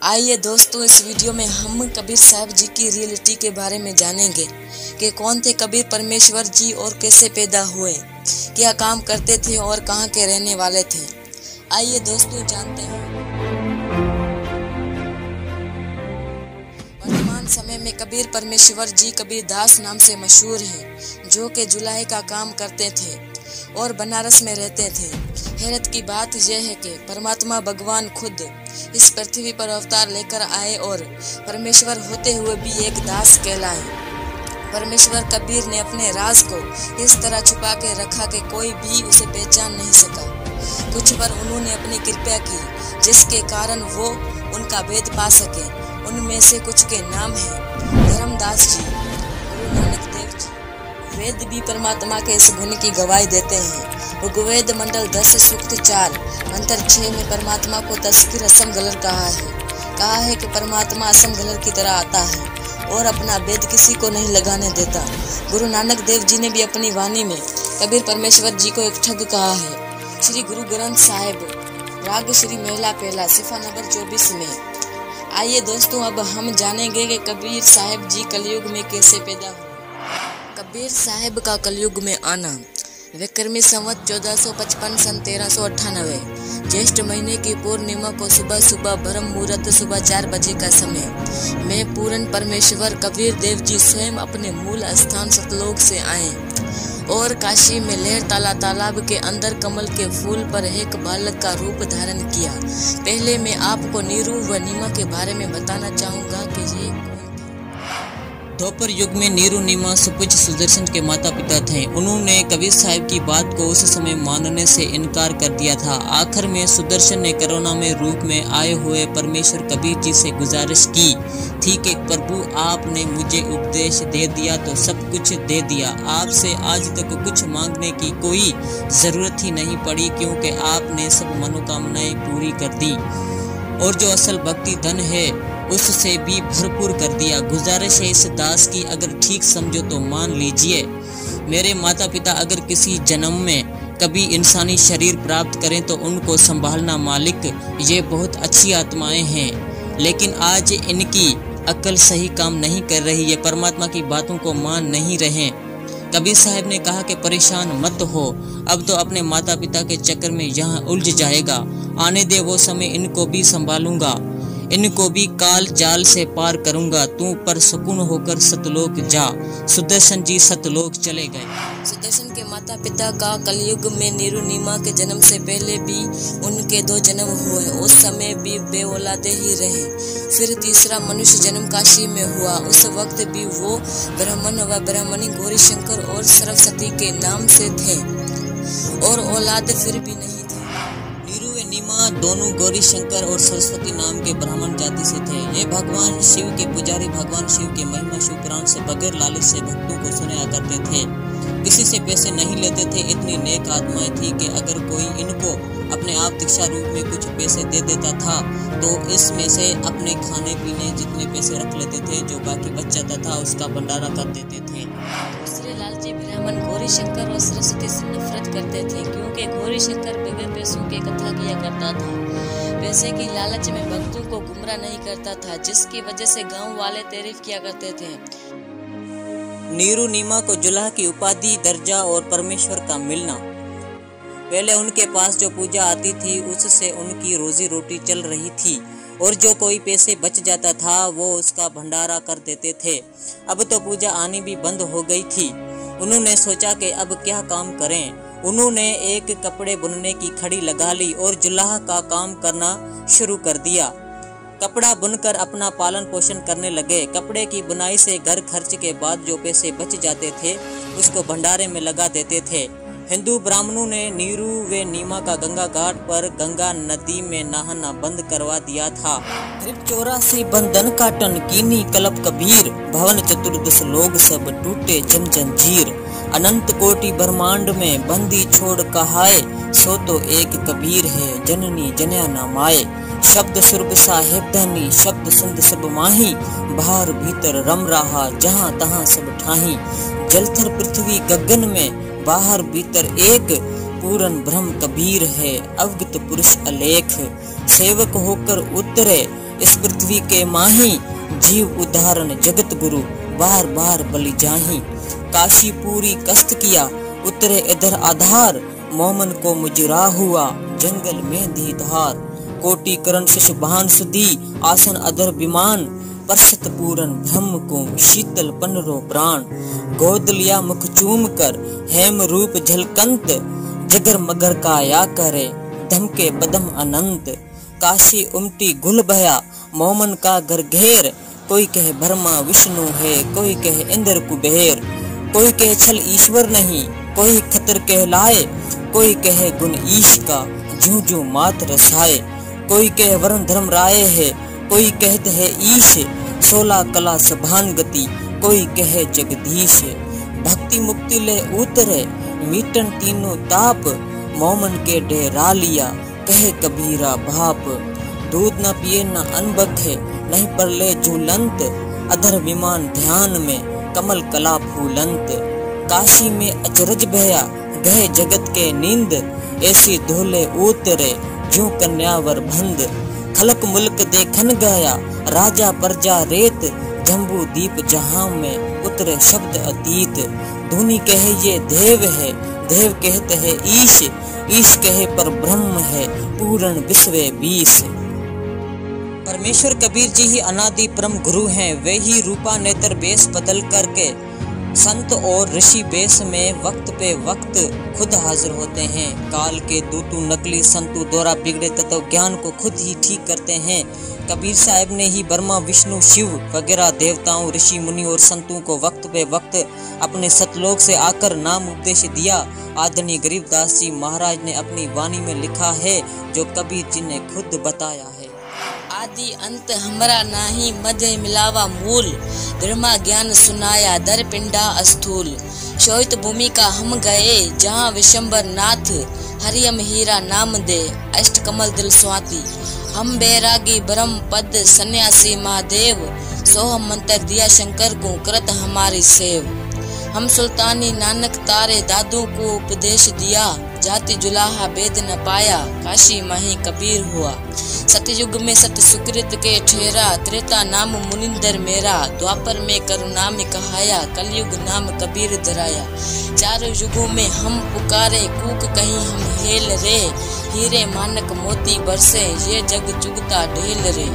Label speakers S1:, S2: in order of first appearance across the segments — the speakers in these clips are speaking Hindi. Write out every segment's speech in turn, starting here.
S1: आइए दोस्तों, इस वीडियो में हम कबीर साहब जी की रियलिटी के बारे में जानेंगे कि कौन थे कबीर परमेश्वर जी और कैसे पैदा हुए, क्या काम करते थे और कहां के रहने वाले थे। आइए दोस्तों जानते हैं। वर्तमान समय में कबीर परमेश्वर जी कबीर दास नाम से मशहूर हैं, जो कि जुलाई का काम करते थे और बनारस में रहते थे। हैरत की बात यह है कि परमात्मा भगवान खुद इस पृथ्वी पर अवतार लेकर आए और परमेश्वर होते हुए भी एक दास कहलाए। परमेश्वर कबीर ने अपने राज को इस तरह छुपा के रखा कि कोई भी उसे पहचान नहीं सका। कुछ पर उन्होंने अपनी कृपा की, जिसके कारण वो उनका भेद पा सके। उनमें से कुछ के नाम है धर्मदास जी, गुरु नानक देव जी। वेद भी परमात्मा के इस गुण की गवाही देते हैं। ऋग्वेद मंडल 10 सूक्त 4 अंतर 6 में परमात्मा को तस्कीर असम गलर कहा है कि परमात्मा असम गलर की तरह आता है और अपना भेद किसी को नहीं लगाने देता। गुरु नानक देव जी ने भी अपनी वाणी में कबीर परमेश्वर जी को एक ठग कहा है। श्री गुरु ग्रंथ साहिब राग श्री महिला पहला सिफा नंबर 24 में। आइए दोस्तों, अब हम जानेंगे कि कबीर साहब जी कलयुग में कैसे पैदा हुए। कबीर साहब का कलयुग में आना विक्रमी संवत 1455 सन 1398 ज्येष्ठ महीने की पूर्णिमा को सुबह ब्रह्म मुहूर्त सुबह 4 बजे का समय में पूर्ण परमेश्वर कबीर देव जी स्वयं अपने मूल स्थान सतलोक से आए और काशी में लहर तालाब के अंदर कमल के फूल पर एक बालक का रूप धारण किया। पहले मैं आपको नीरू व नीमा के बारे में बताना चाहूँगा कि ये द्वापर युग में नीरू नीमा सुपूज्य सुदर्शन के माता पिता थे। उन्होंने कबीर साहब की बात को उस समय मानने से इनकार कर दिया था। आखिर में सुदर्शन ने करुणा में रूप में आए हुए परमेश्वर कबीर जी से गुजारिश की थी कि प्रभु, आपने मुझे उपदेश दे दिया तो सब कुछ दे दिया। आपसे आज तक कुछ मांगने की कोई जरूरत ही नहीं पड़ी, क्योंकि आपने सब मनोकामनाएं पूरी कर दी और जो असल भक्ति धन है उससे भी भरपूर कर दिया। गुजारिश है इस दास की, अगर ठीक समझो तो मान लीजिए। मेरे माता पिता अगर किसी जन्म में कभी इंसानी शरीर प्राप्त करें तो उनको संभालना मालिक, ये बहुत अच्छी आत्माएं हैं, लेकिन आज इनकी अक्ल सही काम नहीं कर रही, ये परमात्मा की बातों को मान नहीं रहे। कबीर साहब ने कहा कि परेशान मत हो, अब तो अपने माता पिता के चक्कर में यहाँ उलझ जाएगा। आने दे वो समय, इनको भी संभालूंगा, इनको भी काल जाल से पार करूंगा। तू पर सुकून होकर सतलोक जा। सुदर्शन जी सतलोक चले गए। सुदर्शन के माता पिता का कलयुग में नीरू नीमा के जन्म से पहले भी उनके 2 जन्म हुए। उस समय भी वे औलादे ही रहे। फिर तीसरा मनुष्य जन्म काशी में हुआ। उस वक्त भी वो ब्राह्मण व ब्राह्मणी गौरी शंकर और सरस्वती के नाम से थे और औलाद फिर भी नहीं थे। नीमा दोनों गौरी शंकर और सरस्वती नाम के ब्राह्मण जाति से थे। ये भगवान शिव के पुजारी भगवान शिव के महिमा शिव पुराण से बगैर लालच से भक्तों को सुनाया करते थे। किसी से पैसे नहीं लेते थे। इतनी नेक आत्माएं थी कि अगर कोई इनको अपने आप दीक्षा रूप में कुछ पैसे दे देता था तो इसमें से अपने खाने पीने जितने पैसे रख लेते थे, जो बाकी बच जाता था उसका भंडारा कर देते थे। दूसरे लालची ब्राह्मण गौरी शंकर और सरस्वती से नफरत करते थे, क्योंकि गौरी शंकर बगैर पैसों के कथा किया करता था। पैसे की लालच में भक्तों को गुमराह नहीं करता था, जिसकी वजह से गांव वाले तारीफ किया करते थे। नीरू नीमा को जुलाह की उपाधि, दर्जा और परमेश्वर का मिलना। पहले उनके पास जो पूजा आती थी उससे उनकी रोजी रोटी चल रही थी और जो कोई पैसे बच जाता था वो उसका भंडारा कर देते थे। अब तो पूजा आनी भी बंद हो गई थी। उन्होंने सोचा कि अब क्या काम करें। उन्होंने एक कपड़े बुनने की खड़ी लगा ली और जुलाह का काम करना शुरू कर दिया। कपड़ा बुनकर अपना पालन पोषण करने लगे। कपड़े की बुनाई से घर खर्च के बाद जो पैसे बच जाते थे उसको भंडारे में लगा देते थे। हिंदू ब्राह्मणों ने नीरू व नीमा का गंगा घाट पर गंगा नदी में नहाना बंद करवा दिया था। 84 बंधन काटन कीनी कलप कबीर, भवन चतुर्दश लोग सब टूटे जम जंजीर। अनंत कोटि ब्रह्मांड में बंदी छोड़ कहाए, सो तो एक कबीर है जननी जन्या ना माए। शब्द सुरभ साहेब धनी, शब्द संत सब माही, बाहर भीतर रम रहा जहाँ तहाँ सब ठाही। जलथर पृथ्वी गगन में बाहर भीतर एक, पूर्ण ब्रह्म कबीर है अवगत पुरुष अलेख। सेवक होकर उतरे
S2: इस पृथ्वी के माही, जीव उदाहरण जगत गुरु, बार बार बलि जाही। काशी पूरी कष्ट किया, उतरे इधर आधार, मोमन को मुजरा हुआ, जंगल में दी धार। कोटि करण शशबान सुधी, आसन अधर विमान, परसत पूरन ब्रह्म को, शीतल पनरो प्राण। गोद लिया मुख चूम कर, हेम रूप झलकंत, जगर मगर का या करे, धमके पदम अनंत। काशी उमटी गुल बया, मोमन का घर घेर, कोई कहे ब्रह्मा विष्णु है, कोई कहे इंद्र कुबेर। कोई कहे छल ईश्वर नहीं, कोई खतर कहलाए, कोई कहे गुण ईश का, जू जू मात रसाए। कोई कहे वर्ण धर्म राय है, कोई कहते है ईश, 16 कला सभान गति, कोई कहे जगदीश। भक्ति मुक्ति ले उतरे, मीटन तीनों ताप, मोमन के डेरा लिया, कहे कबीरा बाप। दूध न पिए न अन्न बखे, नहीं पर ले झूलंत, अधर विमान ध्यान में, कमल कला फूलंत। काशी में अचरज भया, गए जगत के नींद, ऐसी धोले उतरे, जो कन्यावर भंद। खलक मुल्क देखन गया, राजा प्रजा रेत, जम्बू दीप जहां में, उतरे शब्द अतीत। धुनी कहे ये देव है, देव कहते है ईश, ईश कहे पर ब्रह्म है, पूर्ण विश्व 20। परमेश्वर कबीर जी ही अनादि परम गुरु हैं। वे ही रूपा नेत्र बेस बदल करके संत और ऋषि बेस में वक्त पे वक्त खुद हाजिर होते हैं। काल के दूतू नकली संतु द्वारा बिगड़े तत्व ज्ञान को खुद ही ठीक करते हैं। कबीर साहब ने ही ब्रह्मा विष्णु शिव वगैरह देवताओं ऋषि मुनि और संतों को वक्त पे वक्त अपने सतलोक से आकर नाम उपदेश दिया। आदरणीय गरीबदास जी महाराज ने अपनी वाणी में लिखा है, जो कबीर जी ने खुद बताया है।
S1: आदि अंत हमरा नाही, मध्य मिलावा मूल, ब्रह्मा ज्ञान सुनाया, दर पिंडा अस्थूल। शोहित भूमि का हम गए, जहाँ विशंबर नाथ, हरियम हीरा नाम दे, अष्ट कमल दिल स्वाति। हम बैरागी ब्रह्म पद सन्यासी महादेव, सोहम मंत्र दिया शंकर को, कृत हमारी सेव। हम सुल्तानी नानक तारे, दादू को उपदेश दिया, जाति जुलाहा वेद न पाया, काशी माही कबीर हुआ। सतयुग में सत सुकृत के ठेरा, त्रेता नाम मुनिंदर मेरा, द्वापर में करुणाम कहाया, कलयुग नाम कबीर धराया। चारों युगों में हम पुकारे, कूक कहीं हम हेल रे, हीरे मानक मोती बरसे, ये जग जुगता ढेल रे।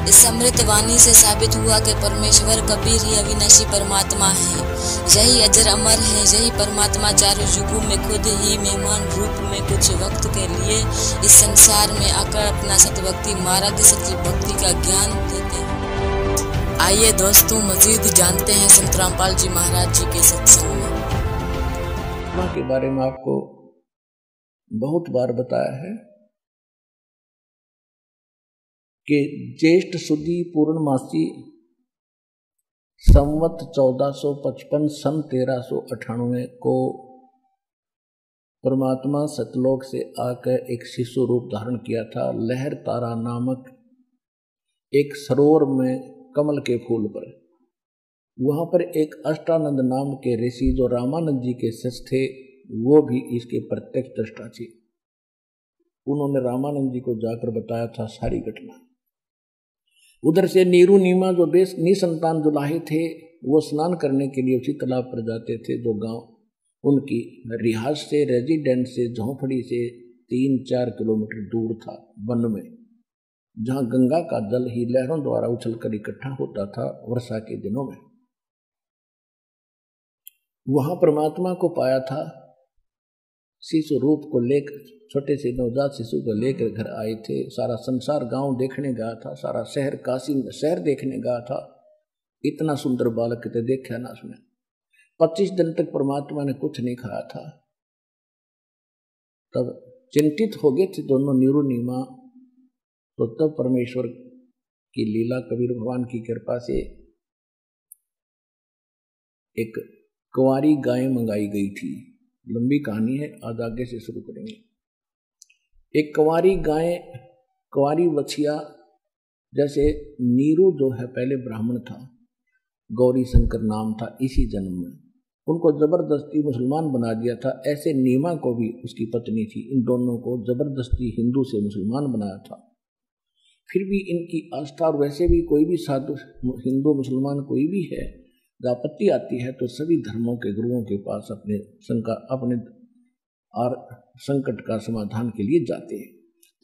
S1: इस अमृत वाणी से साबित हुआ कि परमेश्वर कबीर ही अविनाशी परमात्मा है, यही अजर अमर है, यही परमात्मा चारों युगों में खुद ही मेहमान रूप में कुछ वक्त के लिए इस संसार में आकर अपना सतभक्ति मार्ग सच्ची भक्ति का ज्ञान देते हैं। आइए दोस्तों मजीद जानते हैं संत रामपाल जी महाराज जी के सत्संग में।
S3: के बारे में आपको बहुत बार बताया है कि ज्येष्ठ सुदी पूर्णमासी संवत 1455 सन 1398 को परमात्मा सतलोक से आकर एक शिशु रूप धारण किया था। लहर तारा नामक एक सरोवर में कमल के फूल पर, वहाँ पर एक अष्टानंद नाम के ऋषि जो रामानंद जी के शिष्य थे, वो भी इसके प्रत्यक्ष दृष्टा थे। उन्होंने रामानंद जी को जाकर बताया था सारी घटना। उधर से नीरू नीमा जो निसंतान जुलाहे थे, वो स्नान करने के लिए उसी तालाब पर जाते थे जो गांव उनकी रिहाज से, रेजिडेंट से, झोंपड़ी से 3-4 किलोमीटर दूर था, वन में, जहां गंगा का जल ही लहरों द्वारा उछलकर इकट्ठा होता था वर्षा के दिनों में। वहां परमात्मा को पाया था। शिशु रूप को लेकर, छोटे से नवजात शिशु को लेकर घर आए थे। सारा संसार गांव देखने गया था, सारा शहर काशी शहर देखने गया था। इतना सुंदर बालक तो देखा ना उसने। 25 दिन तक परमात्मा ने कुछ नहीं खाया था। तब चिंतित हो गए थे दोनों नीरू नीमा। तो तब परमेश्वर की लीला, कबीर भगवान की कृपा से एक कुंवारी गाय मंगाई गई थी। लंबी कहानी है, आज आगे से शुरू करेंगे। एक कुंवारी गाय, कुंवारी बछिया, जैसे नीरू जो है पहले ब्राह्मण था, गौरी शंकर नाम था इसी जन्म में, उनको जबरदस्ती मुसलमान बना दिया था। ऐसे नीमा को भी उसकी पत्नी थी, इन दोनों को जबरदस्ती हिंदू से मुसलमान बनाया था। फिर भी इनकी आस्था, और वैसे भी कोई भी साधु हिंदू मुसलमान कोई भी है, आपत्ति आती है तो सभी धर्मों के गुरुओं के पास अपने और संकट का समाधान के लिए जाते हैं।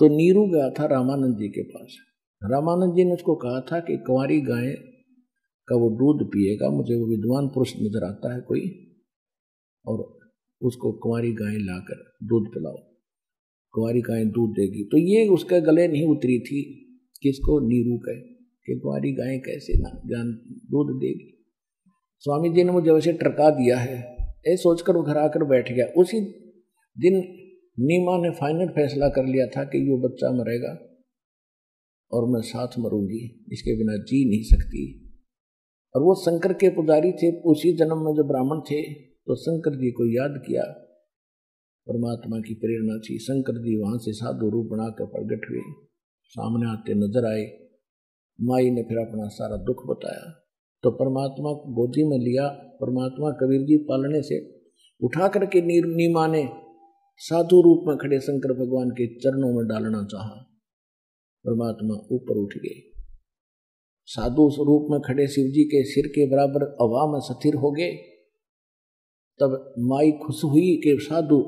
S3: तो नीरू गया था रामानंद जी के पास। रामानंद जी ने उसको कहा था कि कुंवारी गाय का वो दूध पिएगा, मुझे वो विद्वान पुरुष नजर आता है कोई, और उसको कुंवारी गाय लाकर दूध पिलाओ, कुंवारी गाय दूध देगी। तो ये उसके गले नहीं उतरी थी किसको, नीरू कहे कि कुंवारी गाय कैसे ना ज्ञान दूध देगी। स्वामी जी ने मुझे वैसे टरका दिया है, ये सोचकर वो घर आकर बैठ गया। उसी दिन नीमा ने फाइनल फैसला कर लिया था कि ये बच्चा मरेगा और मैं साथ मरूंगी, इसके बिना जी नहीं सकती। और वो शंकर के पुजारी थे, उसी जन्म में जो ब्राह्मण थे, तो शंकर जी को याद किया, परमात्मा की प्रेरणा थी। शंकर जी वहां से साधु रूप बनाकर प्रकट हुए, सामने आते नजर आए। माई ने फिर अपना सारा दुख बताया, तो परमात्मा को गोदी में लिया। परमात्मा कबीर जी पालने से उठा करके नीमा ने साधु रूप में खड़े शंकर भगवान के चरणों में डालना चाहा। परमात्मा ऊपर उठ गए, साधु रूप में खड़े शिव जी के सिर के बराबर हवा में स्थिर हो गए। तब माई खुश हुई कि साधु,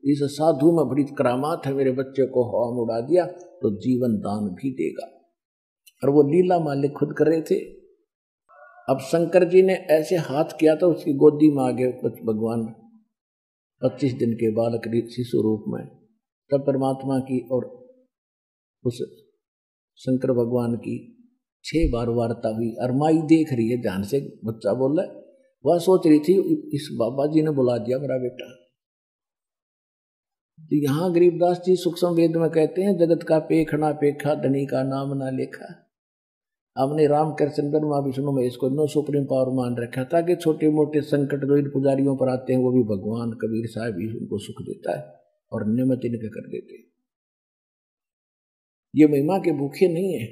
S3: इस साधु में बड़ी करामात है, मेरे बच्चे को हवा में उड़ा दिया तो जीवन दान भी देगा। और वो लीला मालिक खुद कर रहे थे। अब शंकर जी ने ऐसे हाथ किया तो उसकी गोदी में आ गए भगवान 25 दिन के बालक शिशु रूप में। तब परमात्मा की और उस शंकर भगवान की 6 बार वार्ता हुई। और माई देख रही है ध्यान से, बच्चा बोल रहा है, वह सोच रही थी इस बाबा जी ने बुला दिया मेरा बेटा। तो यहाँ गरीबदास जी सूक्ष्म वेद में कहते हैं, जगत का पेखना पेखा, धनी का नाम ना लेखा। हमने राम कृष्ण माँ विष्णु महेश को नो सुप्रीम पावर मान रखा था कि छोटे मोटे संकट जो इन पुजारियों पर आते हैं वो भी भगवान कबीर साहब ही उनको सुख देता है और नियमित इनके कर देते हैं। ये महिमा के भूखे नहीं है,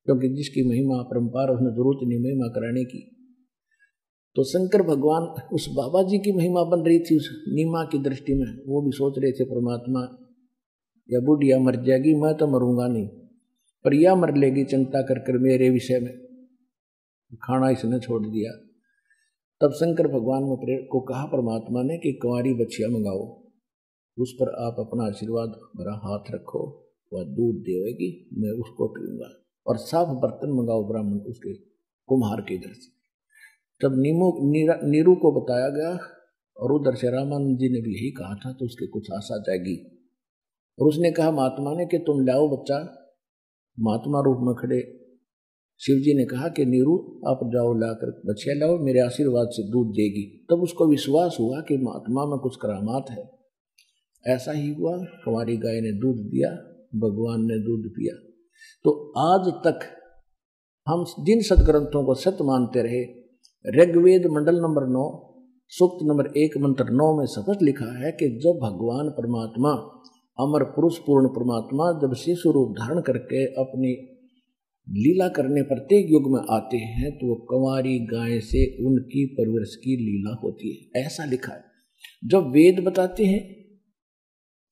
S3: क्योंकि जिसकी महिमा अपरंपार, उसने जरूरत नहीं महिमा कराने की। तो शंकर भगवान उस बाबा जी की महिमा बन रही थी उस नीमा की दृष्टि में। वो भी सोच रहे थे परमात्मा या बुढ़िया मर जाएगी, मैं तो मरूंगा नहीं, पर यह मर लेगी चिंता कर कर मेरे विषय में। खाना इसने छोड़ दिया। तब शंकर भगवान ने को कहा परमात्मा ने कि कुंवारी बच्चिया मंगाओ, उस पर आप अपना आशीर्वाद मेरा हाथ रखो, वह दूध देगी, मैं उसको पीऊंगा। और साफ बर्तन मंगाओ ब्राह्मण उसके कुम्हार के इधर से। तब नीरू को बताया गया, और उधर से रामानंद जी ने भी यही कहा था, तो उसके कुछ आशा जाएगी। और उसने कहा महात्मा ने कि तुम लाओ बच्चा। महात्मा रूप में खड़े शिव जी ने कहा कि नीरू आप जाओ लाकर बच्चिया लाओ, मेरे आशीर्वाद से दूध देगी। तब उसको विश्वास हुआ कि महात्मा में कुछ करामात है। ऐसा ही हुआ, कुंवारी गाय ने दूध दिया, भगवान ने दूध पिया। तो आज तक हम जिन सदग्रंथों को सत्य मानते रहे, ऋग्वेद मंडल नंबर 9 सूक्त नंबर 1 मंत्र 9 में स्पष्ट लिखा है कि जब भगवान परमात्मा अमर पुरुष पूर्ण परमात्मा जब शिशु रूप धारण करके अपनी लीला करने प्रत्येक युग में आते हैं, तो वो कुंवारी गाय से उनकी परवरिश की लीला होती है, ऐसा लिखा है। जब वेद बताते हैं,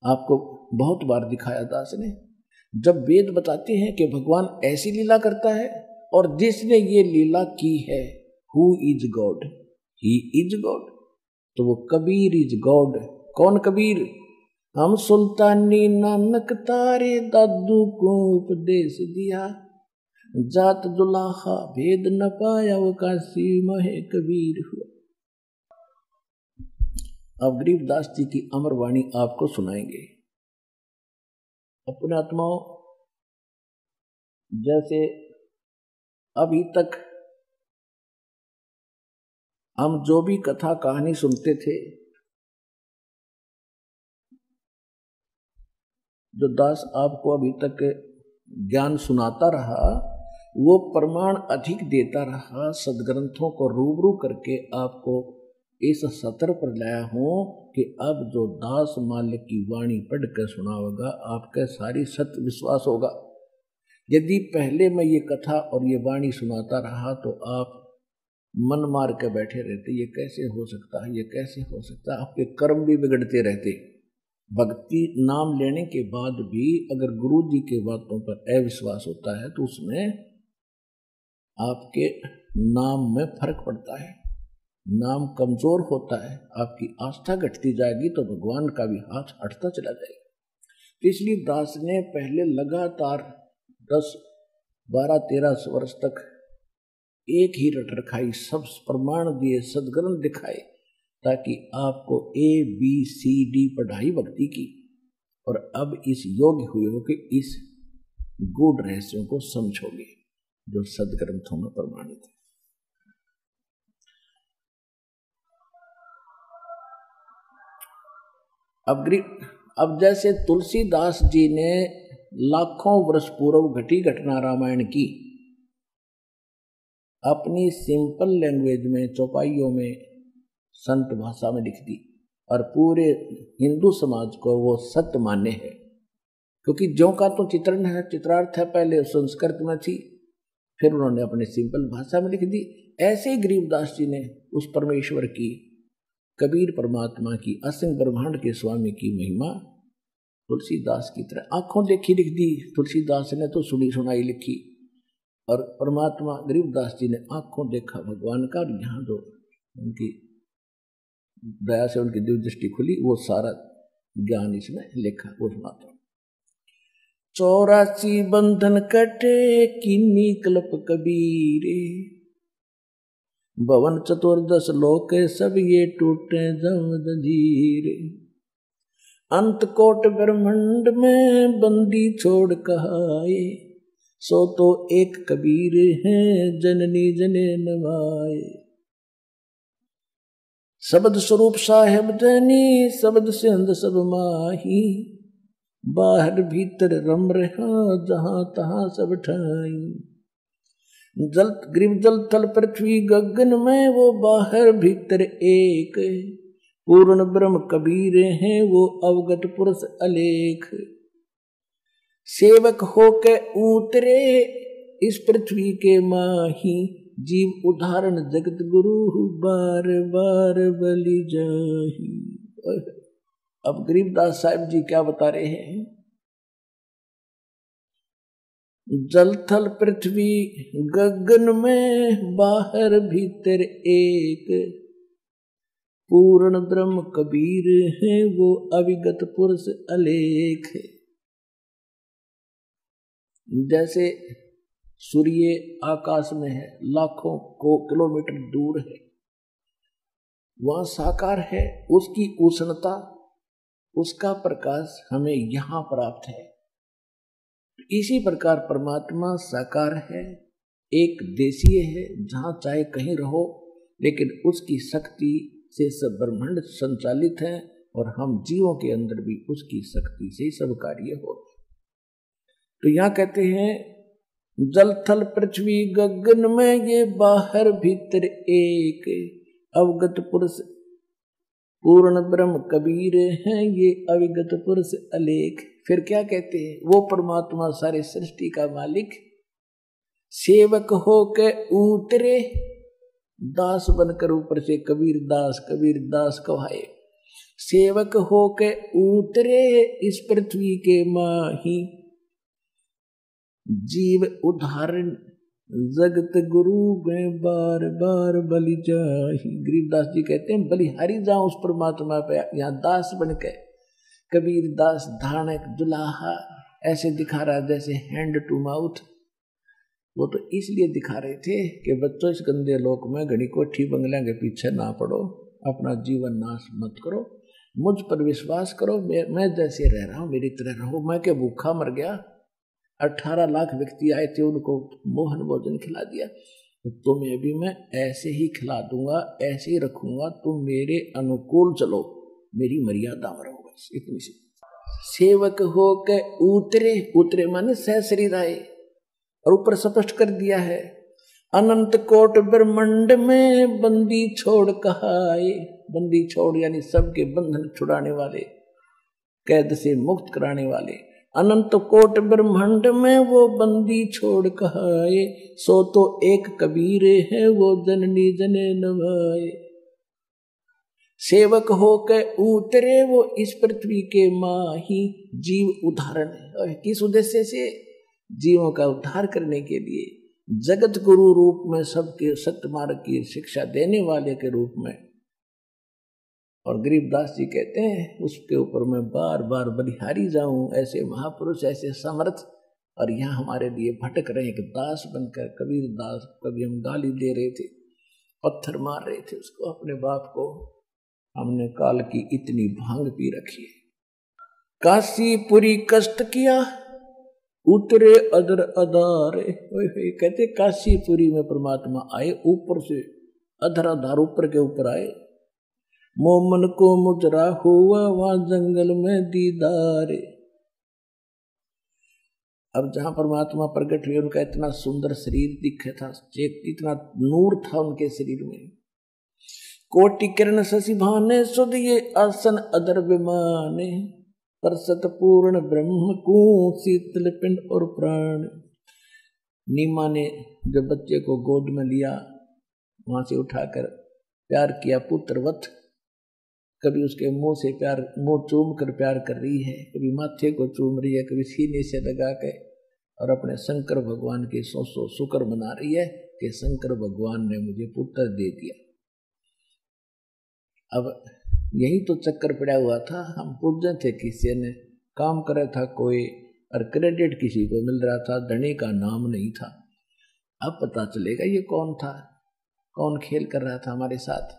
S3: आपको बहुत बार दिखाया दास ने, जब वेद बताते हैं कि भगवान ऐसी लीला करता है, और जिसने ये लीला की है, who is God, he is God, तो वो कबीर इज गॉड। कौन कबीर? हम सुल्तानी नानक तारे दादू को उपदेश दिया, जात दुलाहा भेद न पाया, वो काशी महे कबीर हुआ। अब गरीबदास जी की अमर वाणी आपको सुनाएंगे। अपने आत्माओं, जैसे अभी तक हम जो भी कथा कहानी सुनते थे, जो दास आपको अभी तक ज्ञान सुनाता रहा, वो प्रमाण अधिक देता रहा। सदग्रंथों को रूबरू करके आपको इस सत्र पर लाया हूं कि अब जो दास मालिक की वाणी पढ़कर सुना होगा, आपका सारी सत्य विश्वास होगा। यदि पहले मैं ये कथा और ये वाणी सुनाता रहा तो आप मन मार के बैठे रहते, ये कैसे हो सकता है, ये कैसे हो सकता है, आपके कर्म भी बिगड़ते रहते। भक्ति नाम लेने के बाद भी अगर गुरु जी के बातों पर अविश्वास होता है तो उसमें आपके नाम में फर्क पड़ता है, नाम कमजोर होता है, आपकी आस्था घटती जाएगी तो भगवान का भी हाथ हटता चला जाएगा। तो इसलिए दास ने पहले लगातार 10, 12, 13 वर्ष तक एक ही रट रखाई, सब प्रमाण दिए, सदग्रंथ दिखाए, ताकि आपको ABCD पढ़ाई भक्ति की, और अब इस योग्य हुए हो कि इस गूढ़ रहस्यों को समझोगे जो सदग्रंथों में प्रमाणित है। अब जैसे तुलसीदास जी ने लाखों वर्ष पूर्व घटी घटना रामायण की अपनी सिंपल लैंग्वेज में, चौपाइयों में, संत भाषा में लिख दी, और पूरे हिंदू समाज को वो सत्य माने है, क्योंकि ज्यों का तो चित्रण है, चित्रार्थ है, पहले संस्कृत में थी, फिर उन्होंने अपने सिंपल भाषा में लिख दी। ऐसे ही गरीबदास जी ने उस परमेश्वर की, कबीर परमात्मा की, असीम ब्रह्मांड के स्वामी की महिमा तुलसीदास की तरह आंखों देखी लिख दी। तुलसीदास ने तो सुनी सुनाई लिखी, और परमात्मा गरीबदास जी ने आंखों देखा भगवान का, और यहाँ जो उनकी दया से उनकी दिव्य दृष्टि खुली, वो सारा ज्ञान इसमें लिखा। वो सुनाता 84 बंधन कटे किन्नी कल्प कबीरे, भवन 14 लोक सब ये टूटे जम जंजीरे, अंत कोट ब्रह्मांड में बंदी छोड़ कहाए, सो तो एक कबीर है जननी जने नवाए, शब्द स्वरूप साहेब धनी शब्द से अंध सब माही, बाहर भीतर रम रहा जहां तहां सब ठाई, जल ग्रीव जल थल पृथ्वी गगन में वो बाहर भीतर एक, पूर्ण ब्रह्म कबीर हैं वो अवगत पुरुष अलेख, सेवक होके उतरे इस पृथ्वी के माही, जीव उदाहरण जगत गुरु बार बार बलि जाही। अब गरीबदास साहिब जी क्या बता रहे हैं? जल थल पृथ्वी गगन में बाहर भीतर एक, पूर्ण ब्रह्म कबीर है वो अविगत पुरुष अलेख। जैसे सूर्य आकाश में है, लाखों को किलोमीटर दूर है, वहां साकार है, उसकी उष्णता, उसका प्रकाश हमें यहां प्राप्त है। इसी प्रकार परमात्मा साकार है, एक देशीय है, जहां चाहे कहीं रहो, लेकिन उसकी शक्ति से सब ब्रह्मांड संचालित है, और हम जीवों के अंदर भी उसकी शक्ति से सब कार्य हो। तो यहाँ कहते हैं जल थल पृथ्वी गगन में ये बाहर भीतर एक, अवगत पुरुष पूर्ण ब्रह्म कबीर हैं ये अविगत पुरुष अलेख। फिर क्या कहते हैं? वो परमात्मा सारे सृष्टि का मालिक सेवक हो के उतरे, दास बनकर ऊपर से कबीर दास कहाए, सेवक हो के उतरे इस पृथ्वी के माही, जीव उदाहरण जगत गुरु में बार बार बलि जाही। गरीबदास जी कहते हैं बलिहारी जाऊं उस परमात्मा पे। यहाँ दास बन के कबीर दास धानक दुलाहा ऐसे दिखा रहा है जैसे हैंड टू माउथ। वो तो इसलिए दिखा रहे थे कि बच्चों इस गंदे लोक में घड़ी कोठी बंगला के पीछे ना पड़ो, अपना जीवन नाश मत करो, मुझ पर विश्वास करो, मैं जैसे रह रहा हूँ मेरी तरह रहो। मैं क्या भूखा मर गया? 18 लाख व्यक्ति आए थे, उनको मोहन भोजन खिला दिया, तो तुम्हें भी मैं ऐसे ही खिला दूंगा, ऐसे ही रखूंगा, तुम मेरे अनुकूल चलो, मेरी मर्यादा में रहो, बस इतनी सी। सेवक हो के उतरे माने सहशरीर आए, और ऊपर स्पष्ट कर दिया है अनंत कोट ब्रह्मांड में बंदी छोड़ कहाए। बंदी छोड़ यानी सबके बंधन छुड़ाने वाले, कैद से मुक्त कराने वाले। अनंत कोट ब्रह्मांड में वो बंदी छोड़ कहाए, सो तो एक कबीर है वो जननी जने नवाए। सेवक होकर उतरे वो इस पृथ्वी के माही। जीव उदाहरण है, किस उद्देश्य से? जीवों का उद्धार करने के लिए, जगत गुरु रूप में सबके सत्य मार्ग की शिक्षा देने वाले के रूप में। और गरीबदास जी कहते हैं उसके ऊपर मैं बार बार बलिहारी जाऊं, ऐसे महापुरुष, ऐसे समर्थ, और यहाँ हमारे लिए भटक रहे एक दास बनकर। कबीर दास, कभी हम गाली दे रहे थे, पत्थर मार रहे थे उसको, अपने बाप को। हमने काल की इतनी भांग पी रखी है। काशीपुरी कष्ट किया उतरे अदर अदारे। कहते काशीपुरी में परमात्मा आए, ऊपर से अधर अधार ऊपर के ऊपर आए। मोमन को मुजरा हुआ वहां जंगल में दीदारे। अब जहां परमात्मा प्रकट हुए उनका इतना सुंदर शरीर दिखे था, इतना नूर था उनके शरीर में। कोटि किरण शशि भाने सुध ये आसन अदर विमाने। परसत पूर्ण ब्रह्म को शीतल पिंड और प्राण। नीमा ने जब बच्चे को गोद में लिया, वहां से उठाकर प्यार किया पुत्रवत। कभी उसके मुंह से प्यार, मुंह चूम कर प्यार कर रही है, कभी माथे को चूम रही है, कभी सीने से लगा के, और अपने शंकर भगवान की सौ शुक्र मना रही है कि शंकर भगवान ने मुझे पुत्र दे दिया। अब यही तो चक्कर पड़ा हुआ था। हम पूज्य थे, किसी ने काम करे था कोई, और क्रेडिट किसी को मिल रहा था, धनी का नाम नहीं था। अब पता चलेगा ये कौन था, कौन खेल कर रहा था हमारे साथ।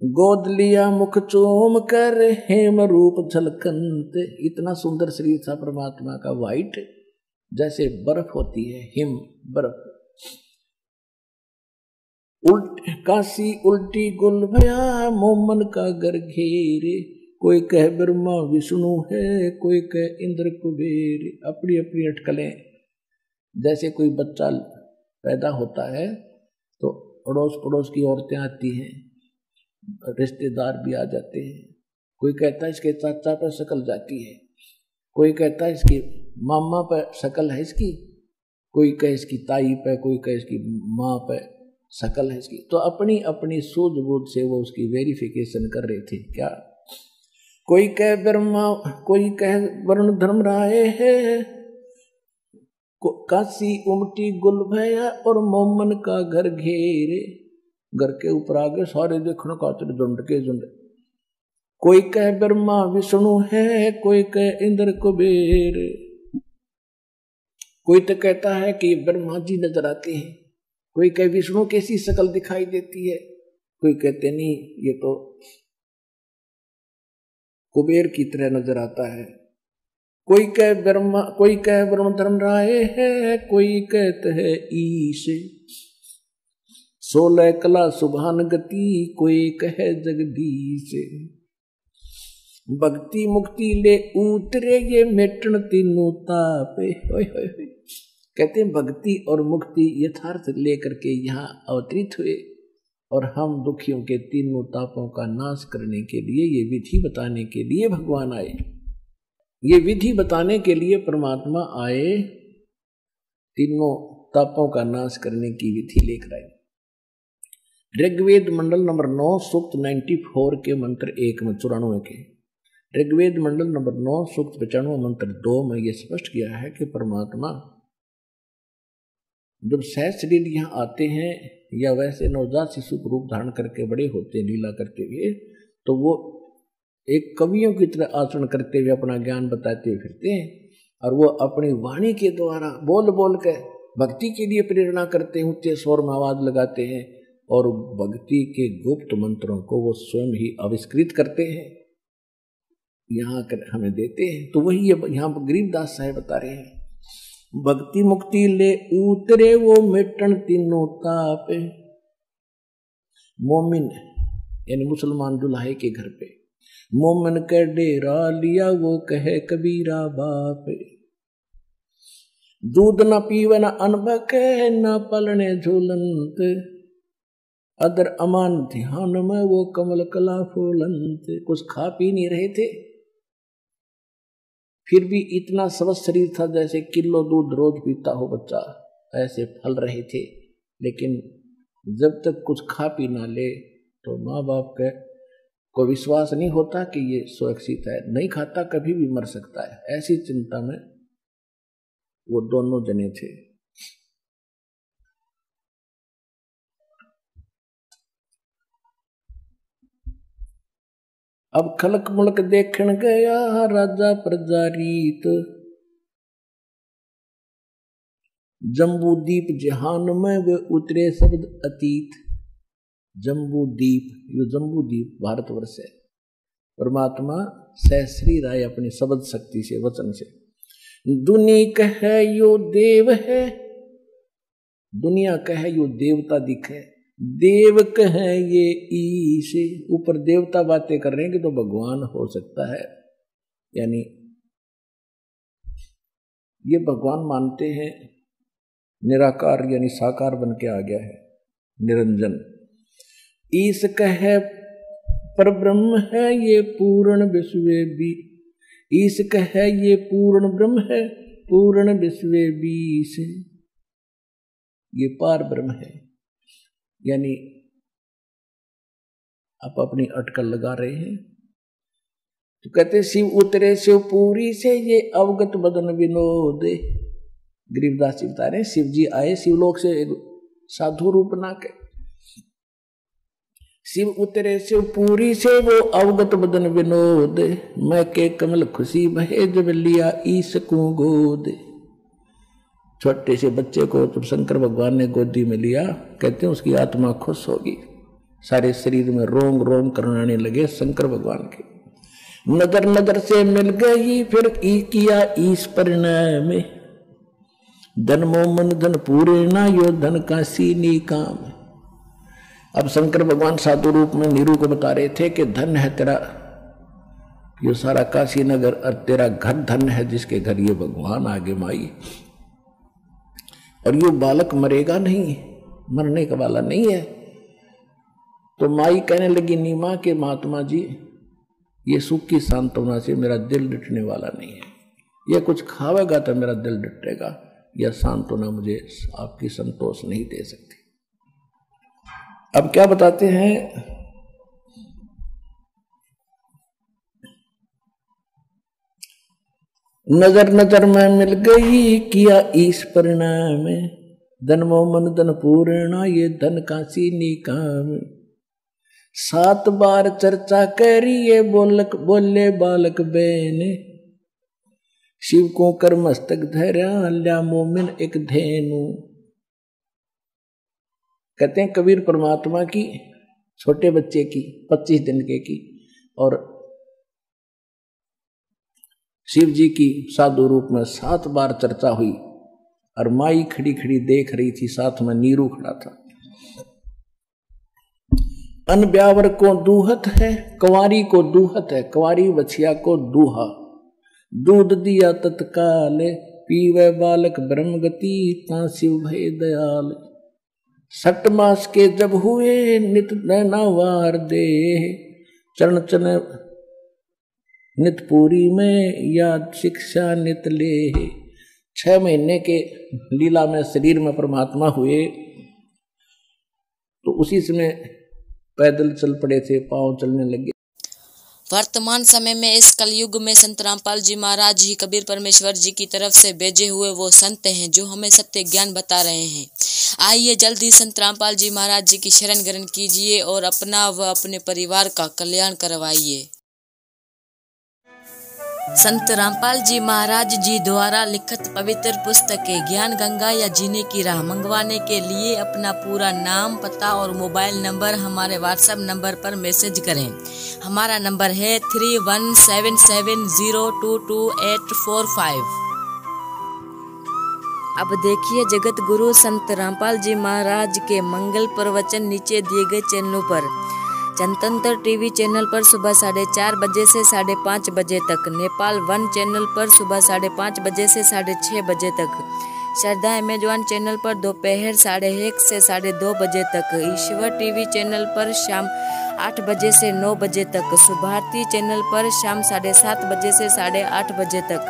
S3: गोद लिया मुख चूम कर हेम रूप झलकंत। इतना सुंदर शरीर था परमात्मा का, वाइट जैसे बर्फ होती है, हिम बर्फ। काशी उल्टी गुल भया मोमन का घर घेरे। कोई कह ब्रह्मा विष्णु है, कोई कह इंद्र कुबेर। अपनी अपनी अटकलें। जैसे कोई बच्चा पैदा होता है तो अड़ोस पड़ोस की औरतें आती हैं, रिश्तेदार भी आ जाते हैं। कोई कहता है इसके चाचा पर शक्ल जाती है, कोई कहता है इसकी मामा पर शक्ल है इसकी, कोई कहे इसकी ताई पे, कोई कहे इसकी माँ पे शक्ल है इसकी। तो अपनी अपनी सूझबूझ से वो उसकी वेरिफिकेशन कर रहे थे। क्या कोई कह ब्रह्मा, कोई कह वरुण धर्म राय है। काशी उमटी गुल भया और मोमन का घर घेरे। घर के ऊपर आगे सारे देखने खातिर झुंड के झुंड। कोई कह ब्रह्मा विष्णु है, कोई कह इंद्र कुबेर। कोई तो कहता है कि ब्रह्मा जी नजर आते हैं, कोई कहे विष्णु कैसी शक्ल दिखाई देती है, कोई कहते नहीं ये तो कुबेर की तरह नजर आता है। कोई कहे ब्रह्मा, कोई कहे ब्रह्म धर्म राय है, कोई कहते है ईश। 16 कला सुभान गति, कोई कहे जगदीश। भक्ति मुक्ति ले उतरे ये मेटन तीनों तापे। कहते हैं भक्ति और मुक्ति यथार्थ लेकर के यहाँ अवतरित हुए, और हम दुखियों के तीनों तापों का नाश करने के लिए, ये विधि बताने के लिए भगवान आए। ये विधि बताने के लिए परमात्मा आए, तीनों तापों का नाश करने की विधि लेकर आए। ऋग्वेद मंडल नंबर 9 सूक्त 94 के मंत्र 1 में 94 के, ऋग्वेद मंडल नंबर 9 सूक्त 95 मंत्र 2 में यह स्पष्ट किया है कि परमात्मा जब सहज शरीर यहाँ आते हैं या वैसे नवजात शिशु को रूप धारण करके बड़े होते हैं लीला करते हुए, तो वो एक कवियों की तरह आचरण करते हुए अपना ज्ञान बताते हुए फिरते हैं, और वो अपनी वाणी के द्वारा बोल बोल के भक्ति के लिए प्रेरणा करते हैं, ऊंचे स्वर में आवाज लगाते हैं, और भक्ति के गुप्त मंत्रों को वो स्वयं ही आविष्कृत करते हैं, यहाँ कर हमें देते हैं। तो वही यहाँ गरीबदास साहब बता रहे हैं, भक्ति मुक्ति ले उतरे वो मिटन तीनों तापे। मोमिन यानी मुसलमान दुल्हे के घर पे मोमिन के डेरा लिया, वो कहे कबीरा बाप। दूध न पीवे न अनबके, न पलने झूलंत। अदर अमान ध्यान में वो कमल कला फूलंत। कुछ खा पी नहीं रहे थे, फिर भी इतना स्वस्थ शरीर था जैसे किलो दूध रोज पीता हो बच्चा, ऐसे फल रहे थे। लेकिन जब तक कुछ खा पी ना ले तो माँ बाप को विश्वास नहीं होता कि ये सुरक्षित है। नहीं खाता कभी भी मर सकता है, ऐसी चिंता में वो दोनों जने थे। अब खलक मुलक देखण गया राजा प्रजारीत, जम्बू दीप जहान में वे उतरे शब्द अतीत। जम्बू दीप, ये जम्बू दीप भारतवर्ष है। परमात्मा सहस्री राय अपनी शब्द शक्ति से, वचन से, दुनी कहे यो देव है, दुनिया कहे यो देवता दिखे, देव कहे ये ईसे, ऊपर देवता बातें कर रहे हैं कि तो भगवान हो सकता है, यानी ये भगवान मानते हैं निराकार यानी साकार बन के आ गया है, निरंजन। ईस कहे पर ब्रह्म है ये पूर्ण विश्व भी, ईस कहे ये पूर्ण ब्रह्म है, पूर्ण विश्व बीस, ये पार ब्रह्म है। यानी आप अपनी अटकल लगा रहे हैं तो कहते शिव उतरे शिव पूरी से ये अवगत बदन विनोद। गरीबदास जी बता रहे हैं शिव जी आए शिवलोक से एक साधु रूप बना के, शिव उतरे शिव पूरी से वो अवगत बदन विनोद, मैं के कमल खुशी बहे जब लिया ईश को गोद। छोटे से बच्चे को जब शंकर भगवान ने गोदी में लिया, कहते हैं उसकी आत्मा खुश होगी, सारे शरीर में रोंग रोंग करने लगे शंकर भगवान के। नजर नजर से मिल गई फिर किया ईश परिणय में, धन मोमन धन पूरे ना यो धन का सीनी काम। अब शंकर भगवान साधु रूप में नीरू को बता रहे थे कि धन है तेरा यो सारा काशी नगर, और तेरा घर धन है जिसके घर ये भगवान आगे माई। और यो बालक मरेगा नहीं, मरने का वाला नहीं है। तो माई कहने लगी नीमा के महात्मा जी ये सुख की सांत्वना से मेरा दिल डटने वाला नहीं है, ये कुछ खावेगा तो मेरा दिल डटेगा, यह सांत्वना मुझे आपकी संतोष नहीं दे सकती। अब क्या बताते हैं, नजर नजर में मिल गई किया ईश परिणाम, धन मोमन धन पूर्णा ये धन काशी निकाम। 7 बार चर्चा करी ये बोले बालक बेने, शिव को कर मस्तक धैर्या ल्या मोमिन एक धेनु। कहते हैं कबीर परमात्मा की छोटे बच्चे की 25 दिन की और शिव जी की साधु रूप में 7 बार चर्चा हुई, और माई खड़ी खड़ी देख रही थी, साथ में नीरू खड़ा था। अन ब्यावर को दूहत है, कुंवारी को दूहत है, कुंवारी बछिया को दूहा, दूध दिया तत्काल, पीवे बालक ब्रह्म गति ता शिव भय दयाल। 6 मास के जब हुए नित नैनावार दे, चरण चरण नित पूरी में याद शिक्षा नित ले। 6 महीने के लीला में शरीर में परमात्मा हुए, तो उसी समय पैदल चल पड़े थे, पांव चलने लगे।
S1: वर्तमान समय में इस कलयुग में संत रामपाल जी महाराज ही कबीर परमेश्वर जी की तरफ से भेजे हुए वो संत हैं जो हमें सत्य ज्ञान बता रहे हैं। आइए जल्द ही संत रामपाल जी महाराज जी की शरण ग्रहण कीजिए और अपना व अपने परिवार का कल्याण करवाइए। संत रामपाल जी महाराज जी द्वारा लिखित पवित्र पुस्तक ज्ञान गंगा या जीने की राह मंगवाने के लिए अपना पूरा नाम, पता और मोबाइल नंबर हमारे व्हाट्सएप नंबर पर मैसेज करें। हमारा नंबर है 3177022845। अब देखिए जगत गुरु संत रामपाल जी महाराज के मंगल प्रवचन नीचे दिए गए चैनलों पर। जनतंत्र टीवी चैनल पर सुबह 4:30 बजे से 5:30 बजे तक, नेपाल 1 चैनल पर सुबह 5:30 बजे से 6:30 बजे तक, श्रद्धा अमेजॉन चैनल पर दोपहर 1:30 से 2:30 बजे तक, ईश्वर टीवी चैनल पर शाम 8 बजे से 9 बजे तक, सुभारती चैनल पर शाम 7:30 बजे से 8:30 बजे तक,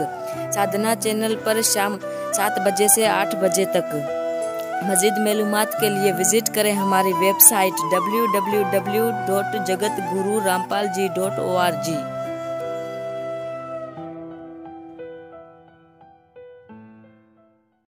S1: साधना चैनल पर शाम 7 बजे से 8 बजे तक, मज़ीद मालूमात के लिए विजिट करें हमारी वेबसाइट www.jagatgururampalji.org।